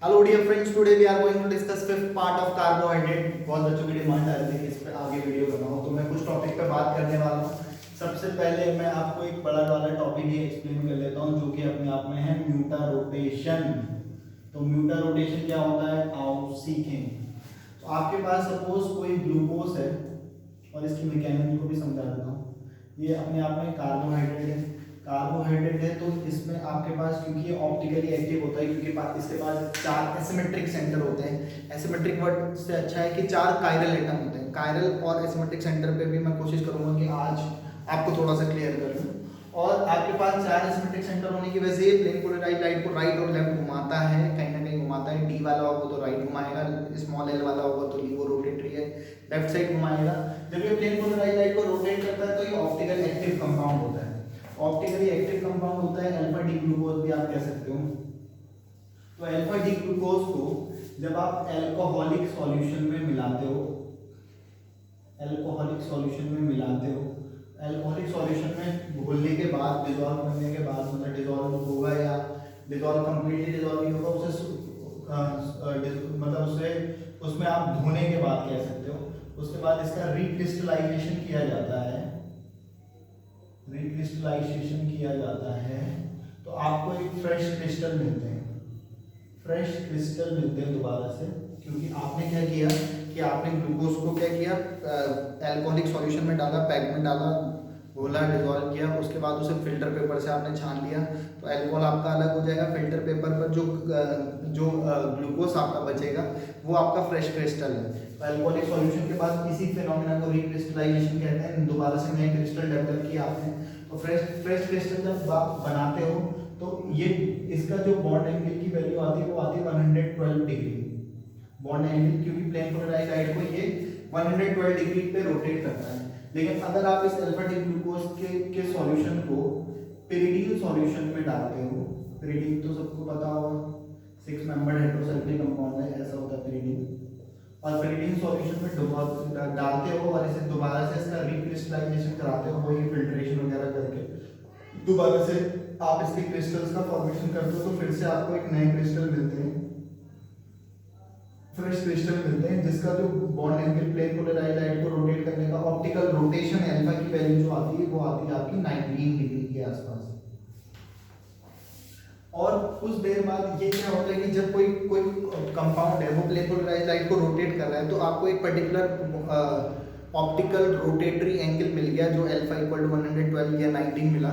Hello dear friends, today we are going to discuss fifth part of carbohydrate. बहुत बच्चों की demand आ रही थी कि इस पे आगे वीडियो बनाओ, तो मैं कुछ टॉपिक पे बात करने वाला हूँ। सबसे पहले मैं आपको एक बड़ा वाला टॉपिक ये एक्सप्लेन कर लेता हूँ, जो कि अपने आप में है म्यूटा रोटेशन। तो म्यूटा रोटेशन क्या होता है, आओ सीखें। तो आपके पास सपोज कोई ग्लूकोज है, और इसकी मैकेनिज्म को भी समझा देता हूँ। ये अपने आप में कार्बोहाइड्रेट है। कार्बोहाइड्रेट है तो इसमें आपके पास, क्योंकि ये ऑप्टिकली एक्टिव होता है, क्योंकि इसके पास चार एसिमेट्रिक सेंटर होते हैं। एसिमेट्रिक वर्ड से अच्छा है कि चार कायरल एटम होते हैं। कायरल और एसिमेट्रिक सेंटर पे भी मैं कोशिश करूंगा कि आज आपको थोड़ा सा क्लियर कर दूं। और आपके पास चार एसिमेट्रिक सेंटर होने की वजह से प्लेन पोलराइज्ड लाइट को राइट और लेफ्ट घुमाता है, कहीं ना कहीं घुमाता है। डी वाला होगा तो राइट घुमाएगा, स्मॉल एल वाला होगा तो वो रोटेटरी है, लेफ्ट साइड घुमाएगा। जब ये प्लेन पोलराइज्ड लाइट को रोटेट करता है तो ये ऑप्टिकल एक्टिव कंपाउंड होता है। ऑप्टिकली एक्टिव कंपाउंड होता है, अल्फा डी ग्लूकोज भी आप कह सकते हो। तो अल्फा डी ग्लूकोज को जब आप अल्कोहलिक सॉल्यूशन में मिलाते हो, अल्कोहलिक सॉल्यूशन में मिलाते हो, अल्कोहलिक सॉल्यूशन में घोलने के बाद, डिजोल्व करने के बाद, मतलब डिजोल्व होगा या डिजोल्व कंप्लीटली डिजोल्व नहीं होगा, उसे मतलब उसे उसमें आप धोने के बाद कह सकते हो। उसके बाद इसका रिक्रिस्टलाइजेशन किया जाता है, रिक्रिस्टलाइजेशन किया जाता है, तो आपको एक फ्रेश क्रिस्टल मिलते हैं, फ्रेश क्रिस्टल मिलते हैं दोबारा से। क्योंकि आपने क्या किया कि आपने ग्लूकोज को क्या किया, अल्कोहलिक सॉल्यूशन में डाला, पैक में डाला, घोला, डिजोल्व किया, उसके बाद उसे फिल्टर पेपर से आपने छान लिया, तो अल्कोहल आपका अलग हो जाएगा। फिल्टर पेपर पर जो ग्लूकोज आपका बचेगा वो आपका फ्रेश क्रिस्टल है। तो अल्कोहलिक सॉल्यूशन के बाद इसी फिनोमेना को रिक्रिस्टलाइजेशन कहते हैं। दोबारा से नए क्रिस्टल डेवलप किया आपने, तो फ्रेश क्रिस्टल जब आप बनाते हो तो ये इसका जो बॉन्ड एंगल की वैल्यू आती है वो आती है 112 डिग्री बॉन्ड एंगल, क्योंकि प्लेन पोलराइज्ड लाइट को ये 112 डिग्री पे रोटेट करता है। लेकिन अगर आप इस अल्फा डी ग्लूकोज के सॉल्यूशन को पिरिडीन सॉल्यूशन में डालते हो, पिरिडीन तो सबको पता होगा, 6 मेंबर्ड हेटेरोसल्फाइड कंपाउंड है, ऐसा होता है पिरिडीन। और पिरिडीन सॉल्यूशन में डालते हो और इसे दोबारा से इसका रिक्रिस्टलाइजेशन कराते हो, वही फिल्ट्रेशन वगैरह करके दोबारा से आप इसके क्रिस्टल्स का फॉर्मेशन करते हो, तो फिर से आपको एक नए क्रिस्टल मिलते हैं, फ्रेश क्रिस्टल मिलते हैं, जिसका जो bond angle plane polarized light को रोटेट करने का ऑप्टिकल रोटेशन अल्फा की वैल्यू जो आती है वो आती है आपकी 19 डिग्री के आसपास। और कुछ देर बाद ये क्या होता है कि जब कोई कोई कंपाउंड है वो प्लेन पोलराइज्ड लाइट को रोटेट कर रहा है, तो आपको एक पर्टिकुलर ऑप्टिकल रोटेटरी एंगल मिल गया जो अल्फा इक्वल टू 112 या 19 मिला,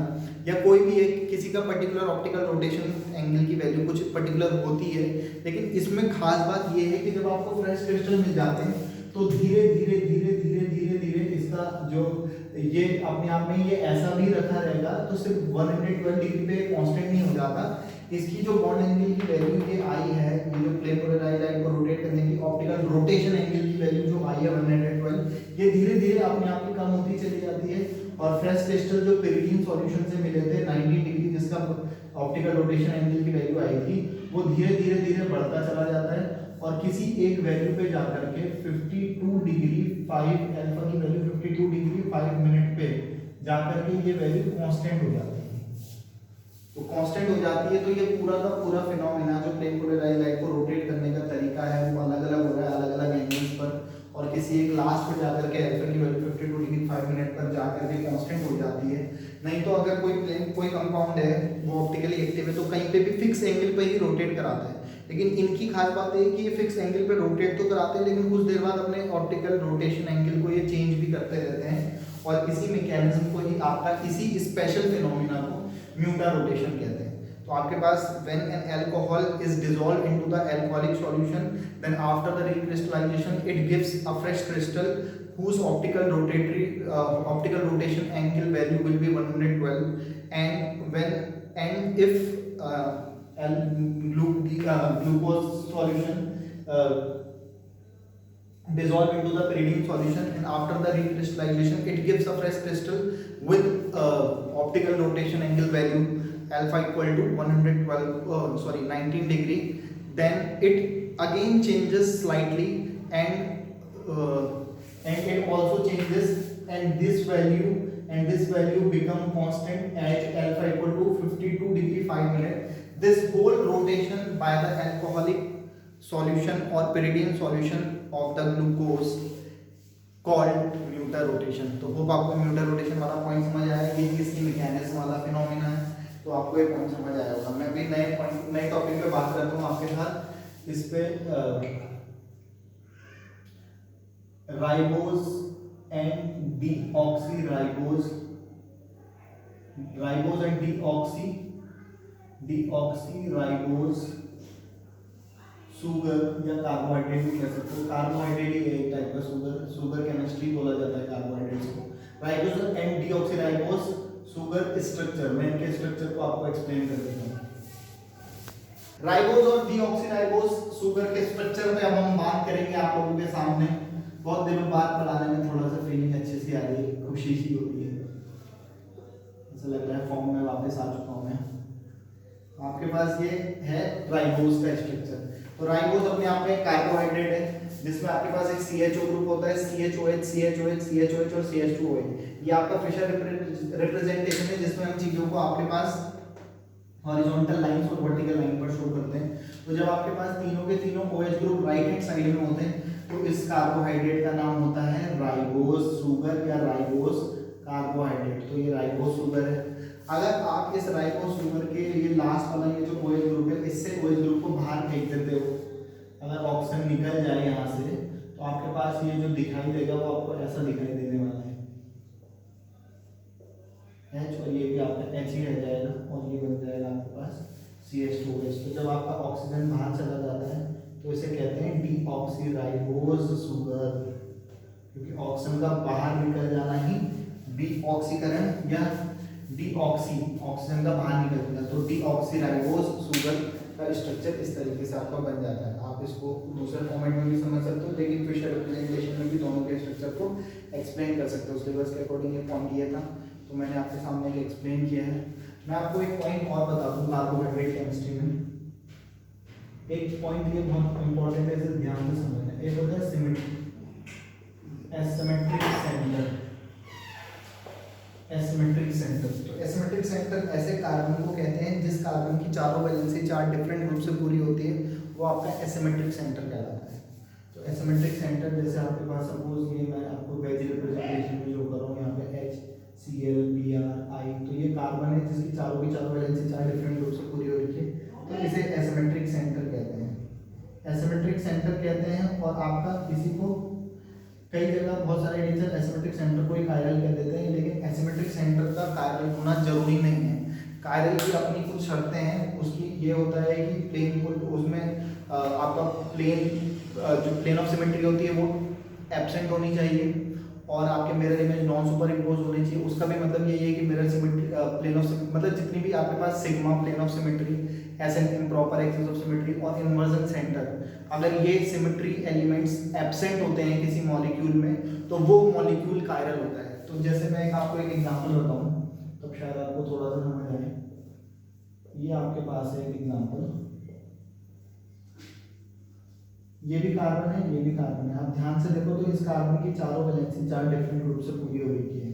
या कोई भी एक किसी का पर्टिकुलर ऑप्टिकल रोटेशन एंगल की वैल्यू कुछ पर्टिकुलर होती है। लेकिन इसमें खास बात ये है कि जब आपको फ्रेश क्रिस्टल मिल जाते हैं तो धीरे धीरे धीरे धीरे धीरे धीरे इसका जो ये अपने आप में ये ऐसा भी रखा रहेगा, तो सिर्फ 112 डिग्री पे कांस्टेंट नहीं हो जाता। इसकी जो बॉन्ड एंगल की वैल्यू ये आई है, ये जो प्लेन पोलराइज्ड लाइट को रोटेट करने की ऑप्टिकल रोटेशन एंगल की वैल्यू जो आई है 112, ये धीरे धीरे अपने आप ही कम होती चली जाती है। और फ्रेश क्रिस्टल जो पिरिडीन सॉल्यूशन से मिले थे 90 डिग्री, जिसका ऑप्टिकल रोटेशन एंगल की वैल्यू आई थी, वो धीरे धीरे धीरे बढ़ता चला जाता है, और किसी एक वैल्यू पे जाकर के 52 डिग्री 5 अल्फा की वैल्यू 52 डिग्री 5 मिनट पे जाकर के ये वैल्यू कांस्टेंट हो जाती है। तो कांस्टेंट हो जाती है तो ये पूरा का पूरा फिनोमेना जो प्लेन पोलराइज्ड लाइट को रोटेट करने का तरीका है वो अलग अलग हो रहा है, अलग अलग एंगल्स पर, और किसी एक लास्ट पर जाकर के अल्फा की वैल्यू 52 डिग्री 5 मिनट पर जाकर के कांस्टेंट हो जाती है। नहीं तो अगर कोई कंपाउंड है वो ऑप्टिकली एक्टिव है तो कहीं पे भी फिक्स एंगल पे ही रोटेट कराता है। लेकिन इनकी खास बात है कि ये फिक्स एंगल पे रोटेट तो कराते हैं, लेकिन कुछ देर बाद अपने ऑप्टिकल रोटेशन एंगल को ये चेंज भी करते रहते हैं, और इसी मैकेनिज्म को ही आपका इसी स्पेशल फिनोमेना को म्यूटा रोटेशन कहते हैं। तो आपके पास when an alcohol is dissolved into the alcoholic solution, then after the recrystallization it gives a fresh crystal whose optical rotation angle value will be 112, and if glucose solution dissolve into the pyridine solution, and after the recrystallization it gives a fresh crystal with optical rotation angle value alpha equal to 19 degree. Then it again changes slightly, and it also changes, and this value become constant at alpha equal to 52 degree 5 minute. This whole rotation by the alcoholic solution or pyridine solution of the glucose called muter rotation। तो hope आपको म्यूटर rotation वाला point समझ आया, ये इसकी mechanism वाला phenomena है, तो आपको ये पॉइंट समझ आया होगा। मैं भी नए टॉपिक पे बात करता हूँ आपके साथ, इस पे ribose and deoxy ribose and deoxy ribose sugar या कार्बोहाइड्रेट भी कह सकते हो। कार्बोहाइड्रेट ही एक टाइप का शुगर केमिस्ट्री बोला जाता है कार्बोहाइड्रेट्स को। Ribose and deoxy ribose sugar structure, मैं इनके स्ट्रक्चर को आपको एक्सप्लेन कर देता हूँ। राइबोज और डीऑक्सी राइबोज शुगर के स्ट्रक्चर पे अब हम बात करेंगे आप लोगों के सामने। बहुत दिनों बाद पढ़ाने में थोड़ा सा फीलिंग अच्छी सी आ रही है, खुशी सी होती है, ऐसा लग रहा है फॉर्म में वापस आ चुका हूँ मैं। आपके पास ये है राइबोज का स्ट्रक्चर। तो राइबोज अपने आप में कार्बोहाइड्रेट है जिसमें आपके पास एक CHO ग्रुप होता है, CHOH CHOH CHOH और CH2OH। ये आपका फिशर रिप्रेजेंटेशन है जिसमें हम चीजों को आपके पास हॉरिजॉन्टल लाइंस और वर्टिकल लाइन पर शो करते हैं। तो जब आपके पास तीनों के तीनों OH group right hand side में होते हैं तो इस कार्बोहाइड्रेट का नाम होता है राइबोज शुगर या राइबोज कार्बोहाइड्रेट। तो ये राइबोज शुगर है। अगर आप इस राइबोज शुगर के ये लास्ट वाला ये जो OH ग्रुप है, इससे OH ग्रुप को बाहर फेंक देते हो, अगर ऑक्सीजन निकल जाए यहाँ से, तो आपके पास ये जो दिखाई देगा वो आपको ऐसा दिखाई देने वाला है H, और ये भी आपका H ही रह जाएगा और ये बन जाएगा आपके पास CH2OH। तो जब आपका ऑक्सीजन बाहर चला जाता है तो इसे कहते हैं डीऑक्सी राइबोज शुगर, क्योंकि ऑक्सीजन का बाहर निकल जाना ही डीऑक्सीकरण या डीऑक्सी ऑक्सीजन का बाहर निकल जाता है। तो डीऑक्सी राइबोज शुगर का स्ट्रक्चर इस तरीके से आपका बन जाता है। आप इसको दूसरे फॉर्मेट में भी समझ सकते हो, लेकिन फिशर रिप्रेजेंटेशन में भी दोनों के स्ट्रक्चर को एक्सप्लेन कर सकते हो। सिलेबस के अकॉर्डिंग ये पॉइंट ये था तो मैंने आपके सामने ये एक्सप्लेन किया है। मैं आपको एक पॉइंट और बता दूं कार्बोहाइड्रेट केमिस्ट्री में, एक पॉइंट ये बहुत इंपॉर्टेंट है, इसे ध्यान से समझना। एक होता है एसिमेट्रिक सेंटर। एसिमेट्रिक सेंटर, तो एसिमेट्रिक सेंटर ऐसे कार्बन को कहते हैं जिस कार्बन की चारों वैलेंसी चार डिफरेंट ग्रुप से पूरी होती है, वो आपका एसिमेट्रिक सेंटर कहलाता है। तो एसिमेट्रिक सेंटर जैसे आपके पास सपोज ये मैं आपको वेज रिप्रेजेंटेशन में जो कर रहा हूँ यहाँ पे HCl Br I, तो ये कार्बन है जिसकी चारों की चारों वैलेंसी चार डिफरेंट ग्रुप से पूरी हो रही है, तो इसे एसिमेट्रिक सेंटर कहते हैं। एसिमेट्रिक सेंटर कहते हैं। और आपका किसी को कई जगह बहुत सारे टीचर एसिमेट्रिक सेंटर को ही कायरल कह देते हैं, लेकिन एसिमेट्रिक सेंटर का कायरल होना जरूरी नहीं है। कायरल की अपनी कुछ शर्तें हैं। उसकी ये होता है कि प्लेन उसमें आपका प्लेन ऑफ सिमेट्री होती है वो एब्सेंट होनी चाहिए, और आपके mirror image non super impose होनी चाहिए। उसका भी मतलब यही है कि मिरर सिमेट्री प्लेन ऑफ मतलब जितनी भी आपके पास sigma plane of symmetry, SN improper axis of symmetry और इन्वर्जन सेंटर, अगर ये सिमेट्री एलिमेंट्स एब्सेंट होते हैं किसी मॉलिक्यूल में तो वो मॉलिक्यूल कायरल होता है। तो जैसे मैं आपको एक एग्जांपल बताऊं तब शायद आपको थोड़ा सा समझ आए। ये आपके पास है एक एग्जांपल, ये भी कार्बन है, ये भी कार्बन है। आप ध्यान से देखो तो इस कार्बन की चारों वैलेंसी चार डिफरेंट ग्रुप से पूरी हो रही है,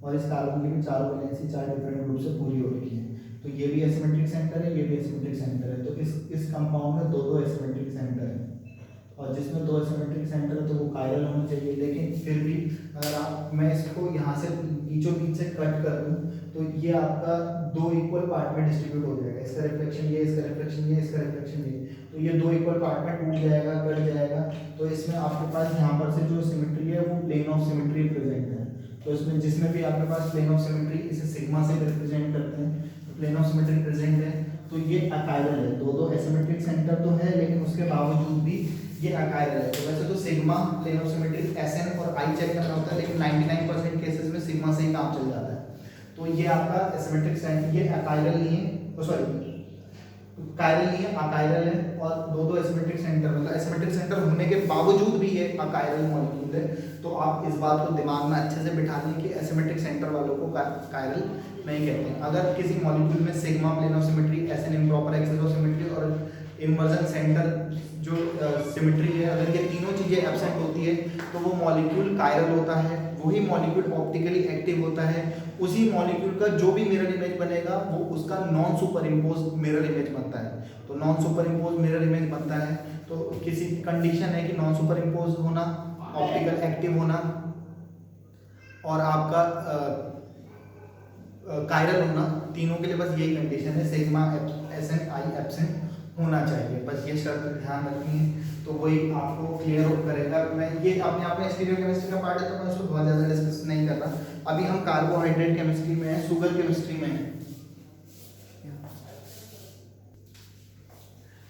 और इस कार्बन की भी चारों वैलेंसी चार डिफरेंट ग्रुप से पूरी हो रही है। तो ये भी एसिमेट्रिक सेंटर है, ये भी एसिमेट्रिक सेंटर है। तो इस कंपाउंड में दो एसिमेट्रिक सेंटर है, और जिसमें दो एसिमेट्रिक सेंटर है तो वो कायरल होना चाहिए। लेकिन फिर भी अगर मैं इसको यहाँ से बीचों बीच से कट कर दूँ तो ये आपका दो इक्वल पार्ट में डिस्ट्रीब्यूट हो जाएगा। इसका रिफ्लेक्शन ये, इसका रिफ्लेक्शन ये, इसका रिफ्लेक्शन ये, तो ये दो इक्वल पार्ट में टूट जाएगा, कट जाएगा। तो इसमें आपके पास यहाँ पर से जो सिमेट्री है वो प्लेन ऑफ सिमेट्री प्रेजेंट है। तो इसमें जिसमें भी आपके पास प्लेन ऑफ सिमेट्री, इसे सिग्मा से रिप्रेजेंट करते हैं, तो प्लेन ऑफ सिमेट्री प्रेजेंट है, तो ये अकायरल है। दो एसिमेट्रिक सेंटर तो है लेकिन उसके बावजूद भी ये अकायरल है। तो वैसे तो sigma plane of symmetry SN और I चेक करना होता है, लेकिन 99% केसेस में सिग्मा से ही काम चल जाता है। तो ये आपका एसिमेट्रिक सेंटर, ये अकायरल नहीं है, सॉरी कायरल नहीं है, अकायरल है। और दो एसिमेट्रिक सेंटर, मतलब एसिमेट्रिक सेंटर होने के बावजूद भी ये अकायरल मॉलिक्यूल है। तो आप इस बात को दिमाग में अच्छे से बिठा लें कि एसिमेट्रिक सेंटर वालों को कायरल नहीं कहते हैं। अगर किसी मॉलिक्यूल में sigma plane of symmetry, SN improper axis of symmetry और इन्वर्जन सेंटर जो सिमेट्री है, अगर ये तीनों चीज़ें एब्सेंट होती है तो वो मॉलिक्यूल कायरल होता है, वही मॉलिक्यूल ऑप्टिकली एक्टिव होता है, उसी मॉलिक्यूल का जो भी मिरर इमेज बनेगा वो उसका non super impose mirror image बनता है। तो non super impose mirror image बनता है तो किसी कंडीशन है कि नॉन सुपर इम्पोज होना, ऑप्टिकल एक्टिव होना और आपका कायरल होना, तीनों के लिए बस यही कंडीशन है, सिग्मा एसेंट आई एब्सेंट होना चाहिए, बस ये शर्त ध्यान रखनी है। तो वही आपको क्लियर आउट करेगा। मैं ये अपने आप में स्टीरियो केमिस्ट्री का पार्ट है तो मैं उसको बहुत ज़्यादा डिस्कस नहीं कर रहा। अभी हम कार्बोहाइड्रेट केमिस्ट्री में है, शुगर केमिस्ट्री में है।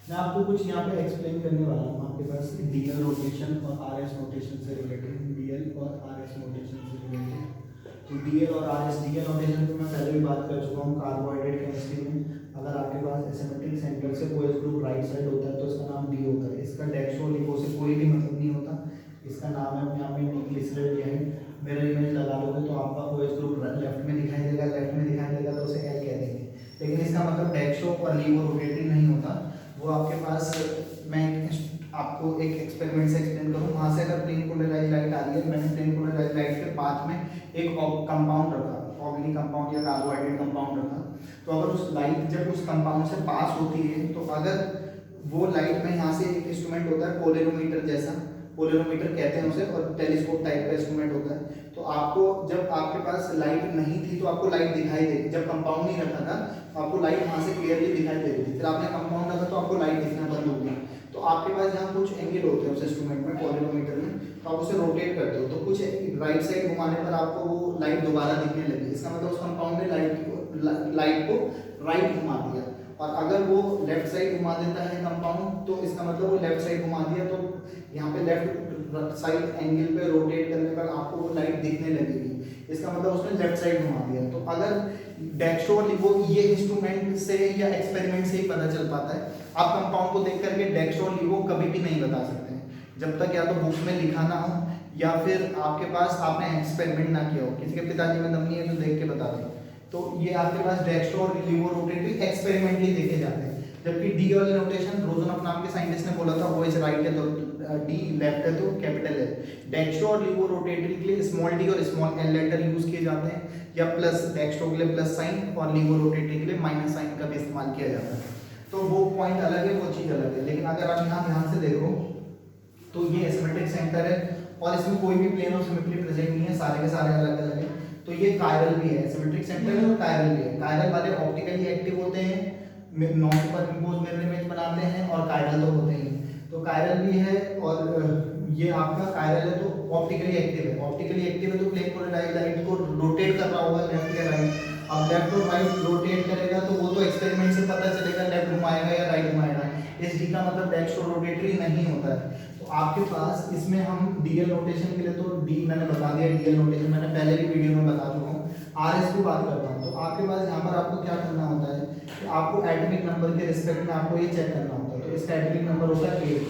मैं आपको कुछ यहाँ पे एक्सप्लेन करने वाला हूँ। आपके पास डीएल रोटेशन और आरएस रोटेशन से रिलेटेड, डीएल और आरएस रोटेशन से रिलेटेड। तो डीएल और आरएस, डीएल रोटेशन तो मैं पहले भी बात कर चुका हूँ कार्बोहाइड्रेट केमिस्ट्री में। अगर आपके पास एसिमेट्रिक सेंटर से OH ग्रुप राइट साइड होता है तो इसका नाम डी होता है। इसका डेक्सो लिपो से कोई भी मतलब नहीं होता, इसका नाम है अपने आप में निक्लिसराइड। मेरा इमेज लगा लोगे तो आपका OH ग्रुप लेफ्ट में दिखाई देगा, लेफ्ट में दिखाई देगा तो उसे एल कह देंगे, लेकिन इसका मतलब डेक्सो और लीवो रोटेटरी नहीं होता। वो आपके पास, मैं आपको एक एक्सपेरिमेंट से एक्सप्लेन करूँ। वहाँ से अगर प्लेन पोलराइज लाइट आ रही है, मैंने प्लेन पोलराइज लाइट के पाथ में एक कंपाउंड रखा, ऑर्गेनिक कंपाउंड या कार्बोहाइड्रेट कंपाउंड रखा, तो अगर उस लाइट जब उस कंपाउंड से पास होती है तो अगर वो लाइट में यहाँ से एक इंस्ट्रूमेंट होता है पोलरोमीटर जैसा, पोलरोमीटर कहते हैं उसे, और टेलीस्कोप टाइप का इंस्ट्रूमेंट होता है। तो आपको जब आपके पास लाइट नहीं थी तो आपको लाइट दिखाई देगी, जब कंपाउंड नहीं रखा था तो आपको लाइट वहाँ से क्लियरली दिखाई दे रही थी, फिर आपने कंपाउंड रखा तो आपको लाइट दिखना बंद हो गया। तो आपके पास यहाँ कुछ एंगल होते हैं उस इंस्ट्रूमेंट में, पोलरोमीटर में, तो आप उसे रोटेट करते हो तो कुछ राइट साइड घुमाने पर आपको वो लाइट दोबारा दिखने लगी। इसका मतलब उस कंपाउंड ने लाइट को राइट घुमा दिया। और अगर वो लेफ्ट साइड घुमा देता है कंपाउंड तो इसका मतलब वो लेफ्ट साइड घुमा दिया, तो यहाँ पे लेफ्ट साइड एंगल पे रोटेट करने पर आपको वो लाइट दिखने लगेगी, इसका मतलब उसने लेफ्ट साइड घुमा दिया। तो अगर डेक्स्ट्रो और लिवो, ये इंस्ट्रूमेंट से या एक्सपेरिमेंट से ही पता चल पाता है। आप कंपाउंड को देख करके डेक्स्ट्रो और लिवो कभी भी नहीं बता सकते हैं जब तक या तो बुक्स में लिखा ना हो या फिर आपके पास आपने एक्सपेरिमेंट ना किया हो, किसी के पिताजी में दम नहीं है जो देख के बता दें। तो ये आपके पास डेक्स्ट्रो और लिवो रोटेटरी एक्सपेरिमेंटली देखे जाते हैं। जबकि डी वाली नोटेशन रोजनॉफ नाम के साइंटिस्ट ने बोला था वो इज राइट है तो डी, लेफ्ट है तो कैपिटल है। डेक्स्ट्रो और लिवो रोटेटरी के लिए स्मॉल डी और स्मॉल एल लेटर यूज किए जाते हैं, या प्लस, डेक्स्ट्रो के लिए प्लस साइन और लिवो रोटेटरी के लिए माइनस साइन का भी इस्तेमाल किया जाता है। तो वो पॉइंट अलग है, वो चीज़ अलग है। लेकिन अगर आप यहाँ ध्यान से देखो तो ये एसिमेट्रिक सेंटर है और इसमें कोई भी प्लेन ऑफ सिमेट्री प्रेजेंट नहीं है, सारे के सारे अलग अलग है। तो ये कायरल भी है, सिमेट्रिक सेंटर है और कायरल भी है। कायरल वाले ऑप्टिकली एक्टिव होते हैं, non super impose mirror image बनाते हैं, और कायरल तो होते ही। तो कायरल भी है और ये आपका कायरल है तो ऑप्टिकली एक्टिव है। ऑप्टिकली एक्टिव है तो प्लेन पोलराइज्ड लाइट को रोटेट कर रहा होगा लेफ्ट या राइट। अब लेफ्ट और राइट रोटेट करेगा तो वो तो एक्सपेरिमेंट से पता चलेगा लेफ्ट घुमाएगा या राइट घुमाएगा। इस डी का मतलब डेक्स्ट्रो रोटेटरी नहीं होता है। तो आपके पास इसमें हम डीएल नोटेशन के लिए, तो डी मैंने बता दिया, डीएल नोटेशन मैंने पहले भी वीडियो में बता चुका हूँ। आरएस की बात करता हूँ तो आपके पास यहाँ पर आपको क्या करना होता है कि आपको एटॉमिक नंबर के रिस्पेक्ट में आपको ये चेक करना होता है। तो इसका एटॉमिक नंबर होता है 8,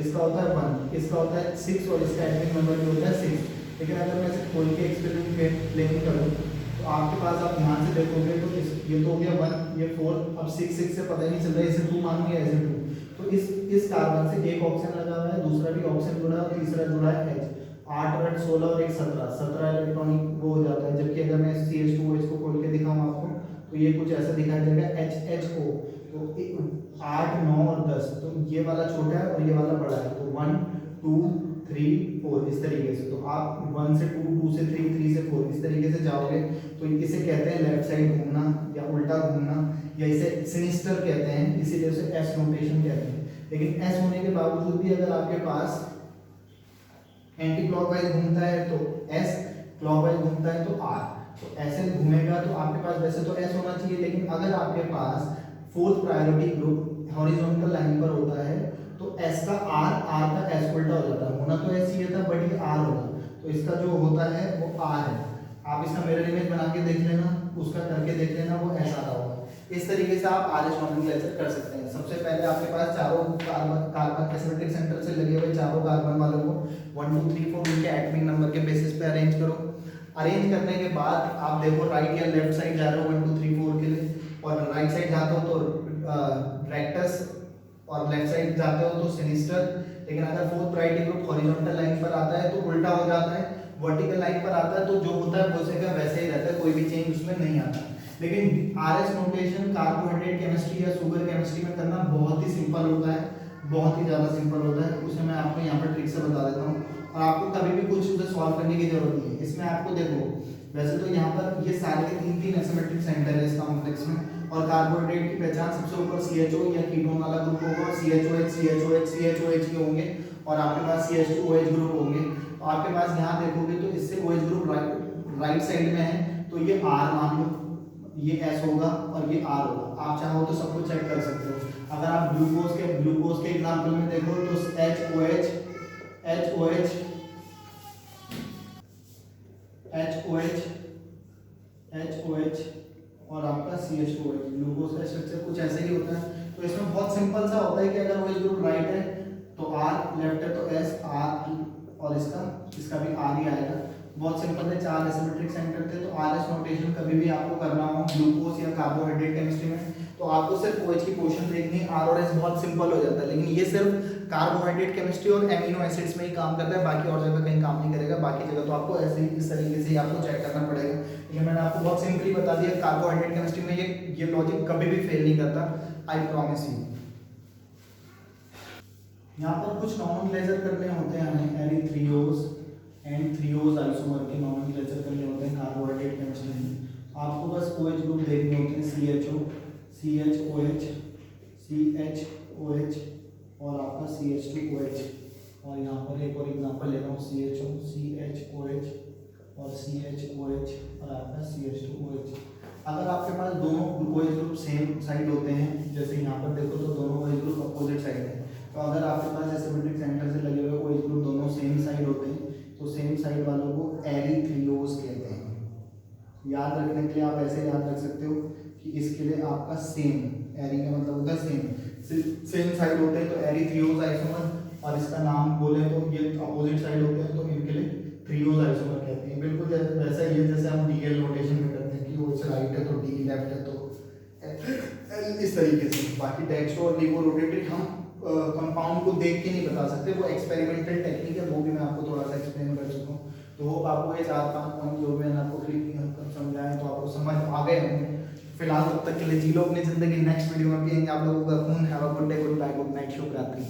इसका होता है 1, इसका होता है 6 और इसका एटॉमिक नंबर भी होता है 6। लेकिन अगर मैं इसे खोल के एक्सपेरिमेंट प्लेन करूँ तो आपके पास आप ध्यान से देखोगे तो ये तो हो गया 1, ये 4, अब 6 से पता ही नहीं चल रहा है इसे 2 मानूं या इसे 2। तो इस कार्बन से एक ऑक्सीजन लगा हुआ है, दूसरा भी ऑक्सीजन जुड़ा है और तीसरा जुड़ा है H। 8 और 8 16 और 1 17 इलेक्ट्रॉनिक वो हो जाता है। जबकि अगर मैं CH2OH को खोल के दिखाऊं आपको तो ये कुछ ऐसा दिखाई देगा HHO। तो 8 9 और 10, तो ये वाला छोटा है और ये वाला बड़ा है। तो 1 2 3 4 इस तरीके से। तो आप 1 से 2, 2 से 3, 3 से 4 इस तरीके से जाओगे तो इसे कहते हैं लेफ्ट साइड घूमना या उल्टा घूमना, या इसे सिनिस्टर कहते हैं, इसीलिए उसे एस नोटेशन कहते हैं। लेकिन एस होने के बावजूद भी अगर आपके पास एंटी क्लॉकवाइज घूमता है तो एस, क्लॉकवाइज घूमता है तो आर। तो ऐसे घूमेगा तो आपके पास वैसे तो एस होना चाहिए, लेकिन अगर आपके पास fourth priority group horizontal line पर होता है तो एस का आर, आर का एस उल्टा हो जाता है। होना तो एस ही था बट ये आर होगा, तो इसका जो होता है वो आर है। आप इसका मिरर इमेज बना के देख लेना, उसका करके देख लेना, वो ऐसा रहा होगा। इस तरीके से आप आरएस नोमेनक्लेचर कर सकते हैं। सबसे पहले आपके पास चारों कार्बन एसिमेट्रिक सेंटर से लगे हुए चारों कार्बन वालों को 1 2 3 4 उनके एटॉमिक नंबर के बेसिस पे अरेंज करो। अरेंज करने के बाद आप देखो राइट या लेफ्ट साइड जा रहे हो 1 2 3 4 के लिए, और राइट साइड जाते हो तो रेक्टस और लेफ्ट साइड जाते हो तो सिनिस्टर। लेकिन अगर fourth priority group horizontal line पर आता है तो उल्टा हो जाता है, वर्टिकल लाइन पर आता है तो जो होता है वो सेगा वैसे ही रहता है, कोई भी चेंज उसमें नहीं आता। लेकिन आरएस नोटेशन कार्बोहाइड्रेट केमिस्ट्री या शुगर केमिस्ट्री में करना बहुत ही सिंपल होता है, बहुत ही ज़्यादा सिंपल होता है। उसे मैं आपको यहाँ पर ट्रिक से बता देता हूँ और आपको कभी भी कुछ उसे सॉल्व करने की जरूरत नहीं है। इसमें आपको देखो वैसे तो यहाँ पर ये सारे के तीन एसिमेट्रिक सेंटर है इस कॉम्प्लेक्स में, और कार्बोहाइड्रेट की पहचान सबसे ऊपर CHO या कीटोन वाला ग्रुप होगा, CHOH ही होंगे, और आपके पास CH2OH ग्रुप होंगे। तो आपके पास यहाँ देखोगे तो इससे OH ग्रुप राइट साइड में है तो ये R मान लो, ये S होगा और ये R होगा। आप चाहो तो सब कुछ चेक कर सकते हो। अगर आप ग्लूकोज के एग्जाम्पल में देखो तो HOH और आपका CH2OH, ग्लूकोज का स्ट्रक्चर कुछ ऐसा ही होता है। तो इसमें बहुत सिंपल सा होता है कि अगर OH ग्रुप राइट है तो R, लेफ्ट है तो S, R और इसका भी R ही आएगा। बहुत सिंपल है, 4 एसिमेट्रिक सेंटर थे। तो RS नोटेशन कभी भी आपको करना हो ग्लूकोज या कार्बोहाइड्रेट केमिस्ट्री में तो आपको सिर्फ OH की पोर्शन देखनी है, R और S बहुत सिंपल हो जाता है। लेकिन ये सिर्फ कार्बोहाइड्रेट केमिस्ट्री और एमिनो एसिड्स में ही काम करता है, बाकी और जगह कहीं काम नहीं करेगा। बाकी जगह तो आपको ऐसे ही इस तरीके से ही आपको चेक करना पड़ेगा। लेकिन मैंने आपको बहुत सिंपली बता दिया, कार्बोहाइड्रेट केमिस्ट्री में ये लॉजिक कभी भी फेल नहीं करता, आई प्रॉमिस यू। यहाँ पर कुछ नॉमेनक्लेचर करने होते हैं हमें, एरिथ्रियोज एंड थ्रियोज आइसोमर के नॉमेनक्लेचर करने होते हैं कार्बोहाइड्रेट केमिस्ट्री में। आपको बस OH ग्रुप देखने होते हैं, CHO, CHOH, CHOH और आपका CH2OH। और यहाँ पर एक और एग्जांपल ले रहा हूँ, CHO, CHOH और CHOH और आपका CH2OH। अगर आपके पास दोनों OH ग्रुप सेम साइड होते हैं, जैसे यहाँ पर देखो तो दोनों OH ग्रुप अपोजिट साइड है, तो अगर आपके पास एसिमेट्रिक सेंटर से लगे हुए OH ग्रुप दोनों सेम साइड होते हैं तो सेम साइड वालों को एरिथ्रियोज कहते हैं। याद रखने के लिए आप ऐसे याद रख सकते हो कि इसके लिए आपका सेम, एरी का मतलब होता है सेम साइड होते हैं तो एरिथ्रियोज आइसोमर, और इसका नाम बोले तो ये अपोजिट साइड होते हैं तो इनके लिए थ्रियोज आइसोमर कहते हैं। बिल्कुल वैसा ही है जैसे हम DL नोटेशन में करते हैं कि वो राइट है तो D, लेफ्ट है तो इस तरीके से। बाकी डेक्स्ट्रो और लीवो रोटेटरी हम कंपाउंड को देख के नहीं बता सकते, वो एक्सपेरिमेंटल टेक्निक है, वो भी मैं आपको थोड़ा सा एक्सप्लेन कर चुका हूँ। तो होप आपको ये 4-5 पॉइंट जो मैंने आपको क्लियर समझाए तो आपको समझ आ गए होंगे। फिलहाल तब तक के लिए जी लो अपनी जिंदगी, नेक्स्ट वीडियो में भी आप लोगों का खून। Have a good day, goodbye, good night, शुभ रात्रि।